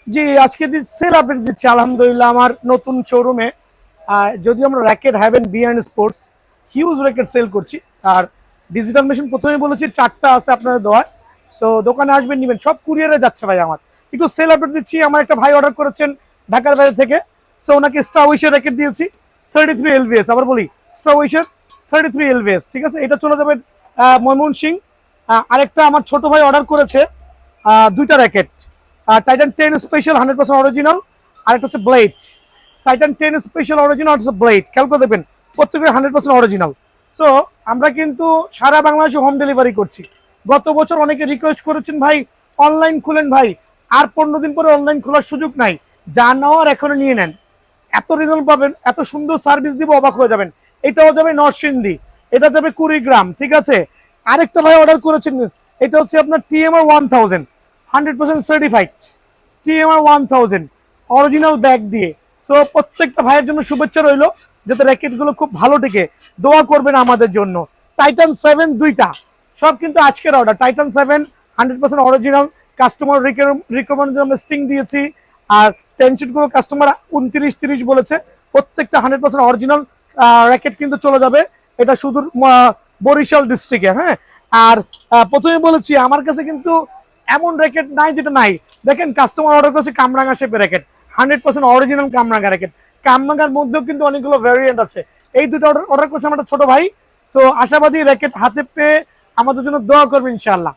জি, আজকে sell update দিচ্ছি আলহামদুলিল্লাহ আমার নতুন শোরুমে। যদিও আমরা racket haven beyond sports huge racket sale করছি। আর ডিজিটাল মেশিন প্রথমেই বলেছি 4টা আছে আপনাদের দোয়ায়। সো দোকানে আসবেন, নিবেন, সব কুরিয়ারে যাচ্ছে ভাই। আমার একটু সেল আপডেট দিচ্ছি। আমার একটা ভাই অর্ডার করেছেন ঢাকার বাইরে থেকে। সো ওনাকে স্টারউইশের র্যাকেট দিয়েছি 33 এলভিএস। আবার বলি, স্টারউইশের 33 এলভিএস, ঠিক আছে। এটা চলে যাবে ময়মনসিং। আরেকটা আমার ছোট ভাই অর্ডার করেছে দুইটা র্যাকেট, টাইটান 10 স্পেশাল 100% অরিজিনাল, আর একটা হচ্ছে ব্লেড। টাইটান 10 স্পেশাল অরিজিনাল হচ্ছে ব্লেড, খেয়াল করে দেখবেন প্রত্যেকের 100% অরিজিনাল। সো আমরা কিন্তু সারা বাংলাদেশে হোম ডেলিভারি করছি। গত বছর অনেকে রিকোয়েস্ট করেছেন ভাই অনলাইন খুলেন, ভাই আর 15 দিন পরে অনলাইন খোলার সুযোগ নাই, যা নেওয়ার এখনো নিয়ে নেন। এত রিজনেবল পাবেন, এত সুন্দর সার্ভিস দিব, অবাক হয়ে যাবেন। এটাও যাবে নরসিংদী, এটা যাবে কুড়িগ্রাম, ঠিক আছে। আরেকটা ভাই অর্ডার করেছেন, এটা হচ্ছে আপনার TMR 1000 100% certified, TMR 1000 original bag দিয়ে। সো প্রত্যেকটা ভাইয়ের জন্য শুভেচ্ছা রইলো, যাতে র্যাকেটগুলো খুব ভালো টেকে। দোয়া করবেন আমাদের জন্য। টাইটান 7 দুইটা, সব কিন্তু আজকের order. Titan 7 100% original, customer recommend আমরা স্টিং দিয়েছি। আর টেনশিটগুলো কাস্টমার 29-30 বলেছে, প্রত্যেকটা 100% অরিজিনাল র্যাকেট কিন্তু চলে যাবে। এটা সুদূর বরিশাল ডিস্ট্রিক্টে, হ্যাঁ। আর প্রথমে বলেছি আমার কাছে কিন্তু এমন র্যাকেট নাই যেটা নাই। দেখেন, কাস্টমার অর্ডার করেছে কামরাঙ্গা শেপের র্যাকেট, 100% অরিজিনাল কামরাঙ্গা র্যাকেট। কামরাঙ্গার মধ্যেও কিন্তু অনেকগুলো ভ্যারিয়েন্ট আছে। এই দুটো অর্ডার করছে আমার ছোট ভাই। সো আশাবাদী র্যাকেট হাতে পেয়ে আমাদের জন্য দোয়া করবেন ইনশাআল্লাহ।